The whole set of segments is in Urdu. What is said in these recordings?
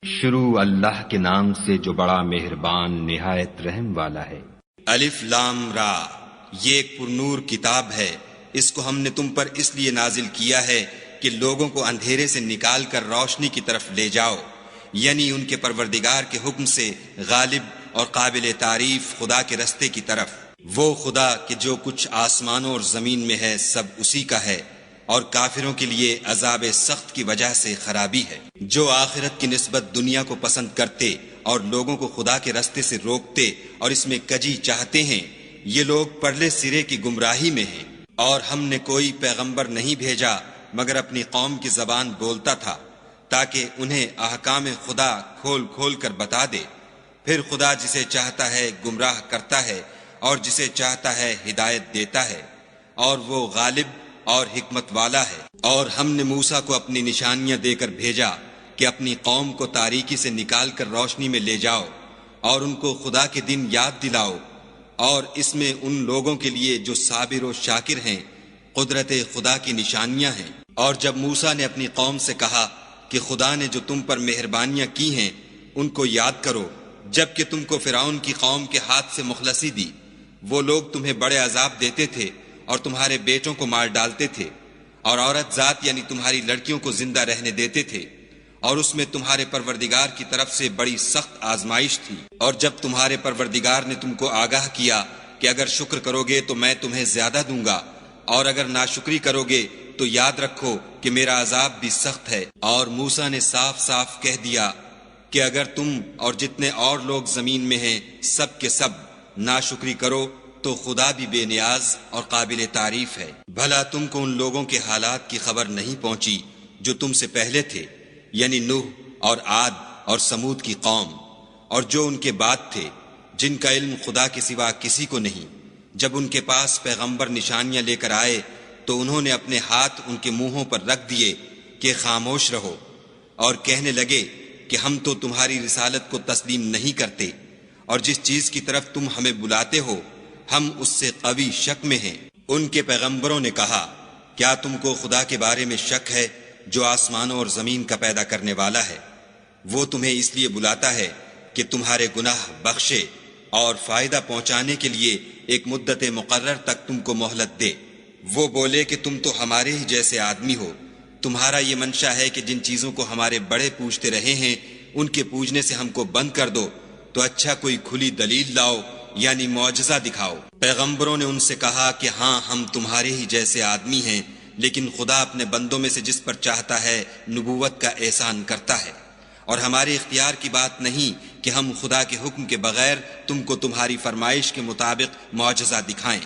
شروع اللہ کے نام سے جو بڑا مہربان نہایت رحم والا ہے۔ الف لام را، یہ ایک پرنور کتاب ہے، اس کو ہم نے تم پر اس لیے نازل کیا ہے کہ لوگوں کو اندھیرے سے نکال کر روشنی کی طرف لے جاؤ، یعنی ان کے پروردگار کے حکم سے غالب اور قابل تعریف خدا کے رستے کی طرف۔ وہ خدا کہ جو کچھ آسمانوں اور زمین میں ہے سب اسی کا ہے، اور کافروں کے لیے عذاب سخت کی وجہ سے خرابی ہے۔ جو آخرت کی نسبت دنیا کو پسند کرتے اور لوگوں کو خدا کے رستے سے روکتے اور اس میں کجی چاہتے ہیں، یہ لوگ پرلے سرے کی گمراہی میں ہیں۔ اور ہم نے کوئی پیغمبر نہیں بھیجا مگر اپنی قوم کی زبان بولتا تھا، تاکہ انہیں احکام خدا کھول کھول کر بتا دے۔ پھر خدا جسے چاہتا ہے گمراہ کرتا ہے اور جسے چاہتا ہے ہدایت دیتا ہے، اور وہ غالب اور حکمت والا ہے۔ اور ہم نے موسیٰ کو اپنی نشانیاں دے کر بھیجا کہ اپنی قوم کو تاریکی سے نکال کر روشنی میں لے جاؤ اور ان کو خدا کے دن یاد دلاؤ، اور اس میں ان لوگوں کے لیے جو صابر و شاکر ہیں قدرت خدا کی نشانیاں ہیں۔ اور جب موسیٰ نے اپنی قوم سے کہا کہ خدا نے جو تم پر مہربانیاں کی ہیں ان کو یاد کرو، جب کہ تم کو فرعون کی قوم کے ہاتھ سے مخلصی دی، وہ لوگ تمہیں بڑے عذاب دیتے تھے اور تمہارے بیٹوں کو مار ڈالتے تھے، اور عورت ذات یعنی تمہاری لڑکیوں کو زندہ رہنے دیتے تھے، اور اس میں تمہارے پروردگار کی طرف سے بڑی سخت آزمائش تھی۔ اور جب تمہارے پروردگار نے تم کو آگاہ کیا کہ اگر شکر کرو گے تو میں تمہیں زیادہ دوں گا، اور اگر ناشکری کرو گے تو یاد رکھو کہ میرا عذاب بھی سخت ہے۔ اور موسیٰ نے صاف صاف کہہ دیا کہ اگر تم اور جتنے اور لوگ زمین میں ہیں سب کے سب ناشکری کرو تو خدا بھی بے نیاز اور قابل تعریف ہے۔ بھلا تم کو ان لوگوں کے حالات کی خبر نہیں پہنچی جو تم سے پہلے تھے، یعنی نوح اور عاد اور سمود کی قوم، اور جو ان کے بعد تھے، جن کا علم خدا کے سوا کسی کو نہیں۔ جب ان کے پاس پیغمبر نشانیاں لے کر آئے تو انہوں نے اپنے ہاتھ ان کے منہوں پر رکھ دیے کہ خاموش رہو، اور کہنے لگے کہ ہم تو تمہاری رسالت کو تسلیم نہیں کرتے، اور جس چیز کی طرف تم ہمیں بلاتے ہو ہم اس سے قوی شک میں ہیں۔ ان کے پیغمبروں نے کہا، کیا تم کو خدا کے بارے میں شک ہے جو آسمانوں اور زمین کا پیدا کرنے والا ہے؟ وہ تمہیں اس لیے بلاتا ہے کہ تمہارے گناہ بخشے اور فائدہ پہنچانے کے لیے ایک مدت مقرر تک تم کو مہلت دے۔ وہ بولے کہ تم تو ہمارے ہی جیسے آدمی ہو، تمہارا یہ منشا ہے کہ جن چیزوں کو ہمارے بڑے پوجتے رہے ہیں ان کے پوجنے سے ہم کو بند کر دو، تو اچھا کوئی کھلی دلیل لاؤ، یعنی معجزہ دکھاؤ۔ پیغمبروں نے ان سے کہا کہ ہاں ہم تمہارے ہی جیسے آدمی ہیں، لیکن خدا اپنے بندوں میں سے جس پر چاہتا ہے نبوت کا احسان کرتا ہے، اور ہمارے اختیار کی بات نہیں کہ ہم خدا کے حکم کے بغیر تم کو تمہاری فرمائش کے مطابق معجزہ دکھائیں،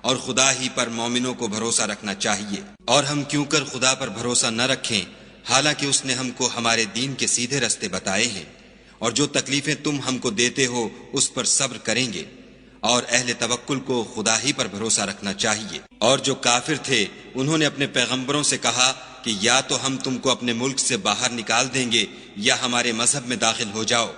اور خدا ہی پر مومنوں کو بھروسہ رکھنا چاہیے۔ اور ہم کیوں کر خدا پر بھروسہ نہ رکھیں حالانکہ اس نے ہم کو ہمارے دین کے سیدھے رستے بتائے ہیں، اور جو تکلیفیں تم ہم کو دیتے ہو اس پر صبر کریں گے، اور اہل توکل کو خدا ہی پر بھروسہ رکھنا چاہیے۔ اور جو کافر تھے انہوں نے اپنے پیغمبروں سے کہا کہ یا تو ہم تم کو اپنے ملک سے باہر نکال دیں گے یا ہمارے مذہب میں داخل ہو جاؤ،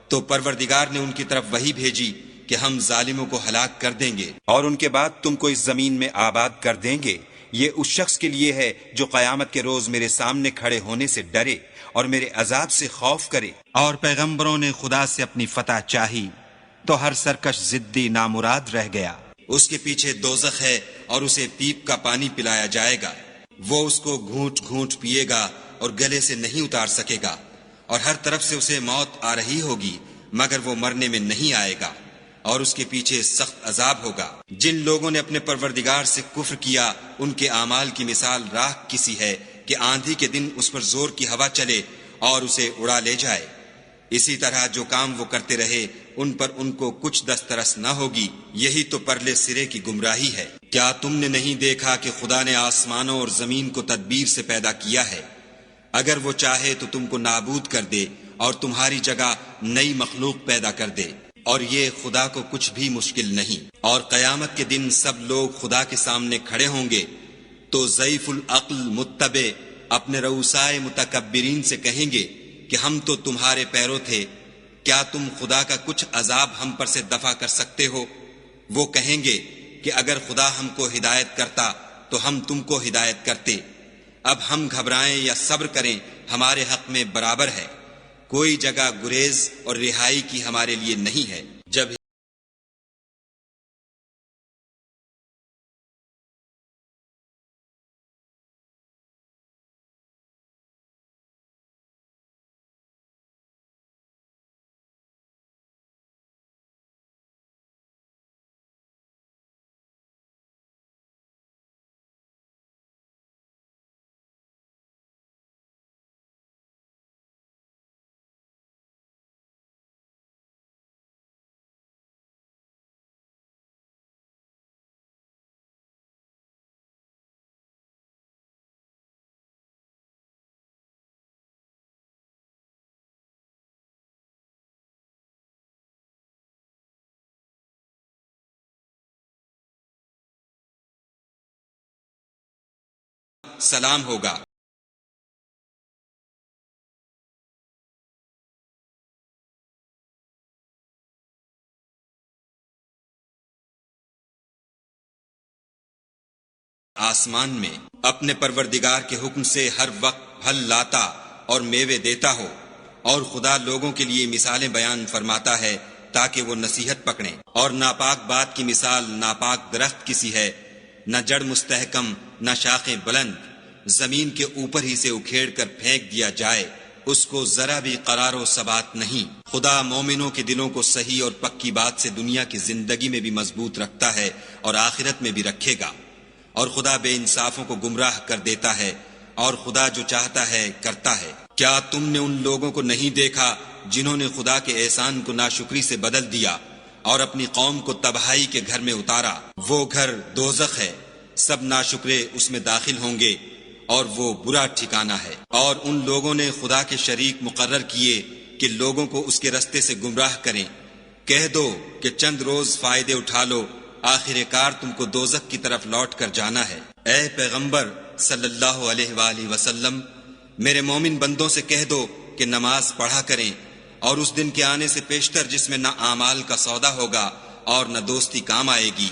تو پروردگار نے ان کی طرف وحی بھیجی کہ ہم ظالموں کو ہلاک کر دیں گے اور ان کے بعد تم کو اس زمین میں آباد کر دیں گے۔ یہ اس شخص کے لیے ہے جو قیامت کے روز میرے سامنے کھڑے ہونے سے ڈرے اور میرے عذاب سے خوف کرے۔ اور پیغمبروں نے خدا سے اپنی فتح چاہی تو ہر سرکش ضدی نامراد رہ گیا۔ اس کے پیچھے دوزخ ہے اور اسے پیپ کا پانی پلایا جائے گا، وہ اس کو گھونٹ گھونٹ پیے گا اور گلے سے نہیں اتار سکے گا، اور ہر طرف سے اسے موت آ رہی ہوگی مگر وہ مرنے میں نہیں آئے گا، اور اس کے پیچھے سخت عذاب ہوگا۔ جن لوگوں نے اپنے پروردگار سے کفر کیا ان کے اعمال کی مثال راکھ کسی ہے کہ آندھی کے دن اس پر زور کی ہوا چلے اور اسے اڑا لے جائے۔ اسی طرح جو کام وہ کرتے رہے ان پر ان کو کچھ دسترس نہ ہوگی، یہی تو پرلے سرے کی گمراہی ہے۔ کیا تم نے نہیں دیکھا کہ خدا نے آسمانوں اور زمین کو تدبیر سے پیدا کیا ہے؟ اگر وہ چاہے تو تم کو نابود کر دے اور تمہاری جگہ نئی مخلوق پیدا کر دے، اور یہ خدا کو کچھ بھی مشکل نہیں۔ اور قیامت کے دن سب لوگ خدا کے سامنے کھڑے ہوں گے تو ضعیف العقل متبع اپنے رؤسائے متکبرین سے کہیں گے کہ ہم تو تمہارے پیرو تھے، کیا تم خدا کا کچھ عذاب ہم پر سے دفع کر سکتے ہو؟ وہ کہیں گے کہ اگر خدا ہم کو ہدایت کرتا تو ہم تم کو ہدایت کرتے، اب ہم گھبرائیں یا صبر کریں ہمارے حق میں برابر ہے۔ کوئی جگہ گریز اور رہائی کی ہمارے لیے نہیں ہے۔ جب سلام ہوگا۔ آسمان میں اپنے پروردگار کے حکم سے ہر وقت پھل لاتا اور میوے دیتا ہو، اور خدا لوگوں کے لیے مثالیں بیان فرماتا ہے تاکہ وہ نصیحت پکڑیں۔ اور ناپاک بات کی مثال ناپاک درخت کسی ہے، نہ جڑ مستحکم نہ شاخیں بلند، زمین کے اوپر ہی سے اکھیڑ کر پھینک دیا جائے، اس کو ذرا بھی قرار و ثبات نہیں۔ خدا مومنوں کے دلوں کو صحیح اور پکی بات سے دنیا کی زندگی میں بھی مضبوط رکھتا ہے اور آخرت میں بھی رکھے گا، اور خدا بے انصافوں کو گمراہ کر دیتا ہے، اور خدا جو چاہتا ہے کرتا ہے۔ کیا تم نے ان لوگوں کو نہیں دیکھا جنہوں نے خدا کے احسان کو ناشکری سے بدل دیا اور اپنی قوم کو تباہی کے گھر میں اتارا؟ وہ گھر دوزخ ہے، سب ناشکرے اس میں داخل ہوں گے، اور وہ برا ٹھکانہ ہے۔ اور ان لوگوں نے خدا کے شریک مقرر کیے کہ لوگوں کو اس کے رستے سے گمراہ کریں۔ کہہ دو کہ چند روز فائدے اٹھا لو، آخر کار تم کو دوزخ کی طرف لوٹ کر جانا ہے۔ اے پیغمبر صلی اللہ علیہ وآلہ وسلم، میرے مومن بندوں سے کہہ دو کہ نماز پڑھا کریں، اور اس دن کے آنے سے پیشتر جس میں نہ اعمال کا سودا ہوگا اور نہ دوستی کام آئے گی،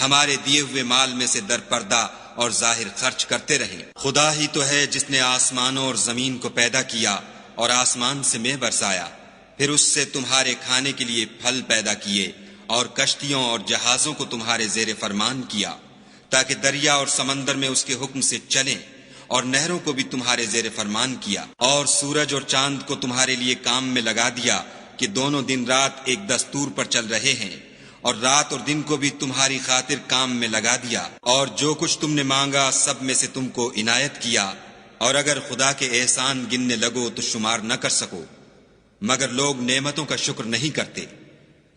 ہمارے دیے ہوئے مال میں سے در پردہ اور ظاہر خرچ کرتے رہیں۔ خدا ہی تو ہے جس نے آسمانوں اور زمین کو پیدا کیا اور آسمان سے مے برسایا، پھر اس سے تمہارے کھانے کے لیے پھل پیدا کیے، اور کشتیوں اور جہازوں کو تمہارے زیر فرمان کیا تاکہ دریا اور سمندر میں اس کے حکم سے چلیں، اور نہروں کو بھی تمہارے زیر فرمان کیا، اور سورج اور چاند کو تمہارے لیے کام میں لگا دیا کہ دونوں دن رات ایک دستور پر چل رہے ہیں، اور رات اور دن کو بھی تمہاری خاطر کام میں لگا دیا، اور جو کچھ تم نے مانگا سب میں سے تم کو عنایت کیا، اور اگر خدا کے احسان گننے لگو تو شمار نہ کر سکو، مگر لوگ نعمتوں کا شکر نہیں کرتے۔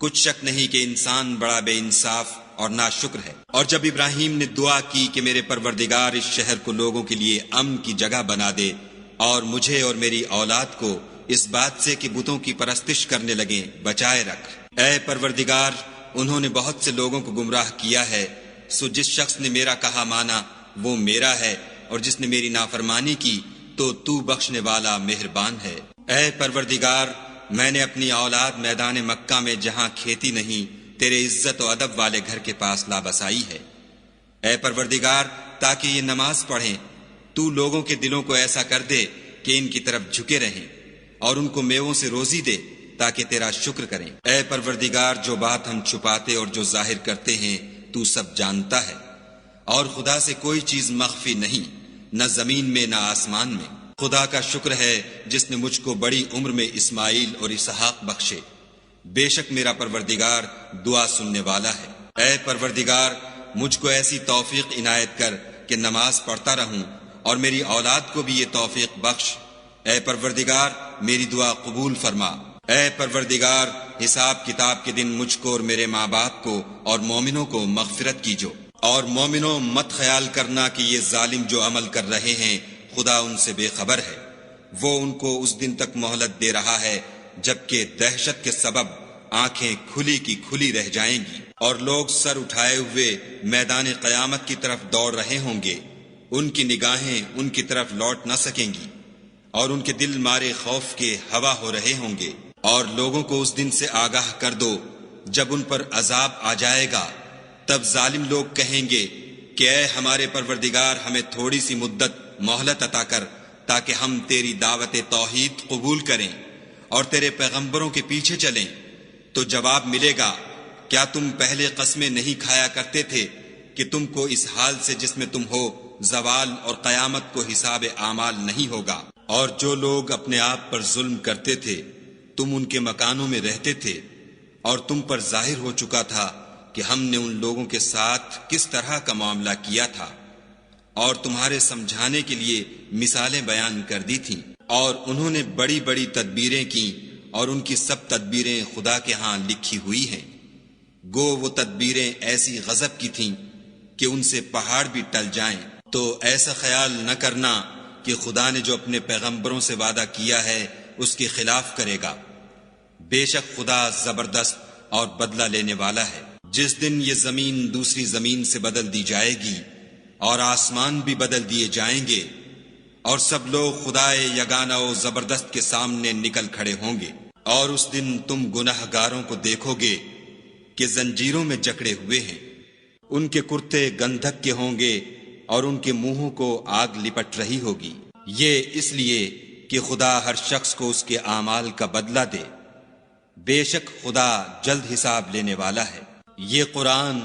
کچھ شک نہیں کہ انسان بڑا بے انصاف اور ناشکر ہے۔ اور جب ابراہیم نے دعا کی کہ میرے پروردگار اس شہر کو لوگوں کے لیے امن کی جگہ بنا دے، اور مجھے اور میری اولاد کو اس بات سے کہ بتوں کی پرستش کرنے لگیں بچائے رکھ۔ اے پروردگار، انہوں نے بہت سے لوگوں کو گمراہ کیا ہے، سو جس شخص نے میرا کہا مانا وہ میرا ہے، اور جس نے میری نافرمانی کی تو بخشنے والا مہربان ہے۔ اے پروردگار، میں نے اپنی اولاد میدان مکہ میں جہاں کھیتی نہیں تیرے عزت و ادب والے گھر کے پاس لا بسائی ہے۔ اے پروردگار، تاکہ یہ نماز پڑھیں، تو لوگوں کے دلوں کو ایسا کر دے کہ ان کی طرف جھکے رہیں، اور ان کو میووں سے روزی دے تاکہ تیرا شکر کریں۔ اے پروردگار، جو بات ہم چھپاتے اور جو ظاہر کرتے ہیں تو سب جانتا ہے، اور خدا سے کوئی چیز مخفی نہیں، نہ زمین میں نہ آسمان میں۔ خدا کا شکر ہے جس نے مجھ کو بڑی عمر میں اسماعیل اور اسحاق بخشے، بے شک میرا پروردگار دعا سننے والا ہے۔ اے پروردگار، مجھ کو ایسی توفیق عنایت کر کہ نماز پڑھتا رہوں، اور میری اولاد کو بھی یہ توفیق بخش۔ اے پروردگار، میری دعا قبول فرما۔ اے پروردگار، حساب کتاب کے دن مجھ کو اور میرے ماں باپ کو اور مومنوں کو مغفرت کیجو۔ اور مومنوں، مت خیال کرنا کہ یہ ظالم جو عمل کر رہے ہیں خدا ان سے بے خبر ہے، وہ ان کو اس دن تک مہلت دے رہا ہے جبکہ دہشت کے سبب آنکھیں کھلی کی کھلی رہ جائیں گی، اور لوگ سر اٹھائے ہوئے میدان قیامت کی طرف دوڑ رہے ہوں گے، ان کی نگاہیں ان کی طرف لوٹ نہ سکیں گی، اور ان کے دل مارے خوف کے ہوا ہو رہے ہوں گے۔ اور لوگوں کو اس دن سے آگاہ کر دو جب ان پر عذاب آ جائے گا، تب ظالم لوگ کہیں گے کہ اے ہمارے پروردگار، ہمیں تھوڑی سی مدت مہلت عطا کر تاکہ ہم تیری دعوت توحید قبول کریں اور تیرے پیغمبروں کے پیچھے چلیں تو جواب ملے گا، کیا تم پہلے قسمیں نہیں کھایا کرتے تھے کہ تم کو اس حال سے جس میں تم ہو زوال اور قیامت کو حساب اعمال نہیں ہوگا؟ اور جو لوگ اپنے آپ پر ظلم کرتے تھے تم ان کے مکانوں میں رہتے تھے، اور تم پر ظاہر ہو چکا تھا کہ ہم نے ان لوگوں کے ساتھ کس طرح کا معاملہ کیا تھا، اور تمہارے سمجھانے کے لیے مثالیں بیان کر دی تھیں، اور انہوں نے بڑی بڑی تدبیریں کی، اور ان کی سب تدبیریں خدا کے ہاں لکھی ہوئی ہیں۔ گو وہ تدبیریں ایسی غضب کی تھیں کہ ان سے پہاڑ بھی ٹل جائیں، تو ایسا خیال نہ کرنا کہ خدا نے جو اپنے پیغمبروں سے وعدہ کیا ہے اس کے خلاف کرے گا۔ بے شک خدا زبردست اور بدلہ لینے والا ہے۔ جس دن یہ زمین دوسری زمین سے بدل دی جائے گی اور آسمان بھی بدل دیے جائیں گے، اور سب لوگ خدائے یگانہ و زبردست کے سامنے نکل کھڑے ہوں گے، اور اس دن تم گناہ گاروں کو دیکھو گے کہ زنجیروں میں جکڑے ہوئے ہیں، ان کے کرتے گندھک کے ہوں گے اور ان کے منہوں کو آگ لپٹ رہی ہوگی۔ یہ اس لیے کہ خدا ہر شخص کو اس کے اعمال کا بدلہ دے، بے شک خدا جلد حساب لینے والا ہے۔ یہ قرآن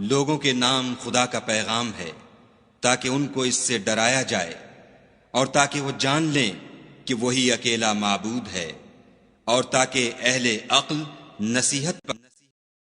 لوگوں کے نام خدا کا پیغام ہے تاکہ ان کو اس سے ڈرایا جائے اور تاکہ وہ جان لیں کہ وہی اکیلا معبود ہے، اور تاکہ اہل عقل نصیحت پر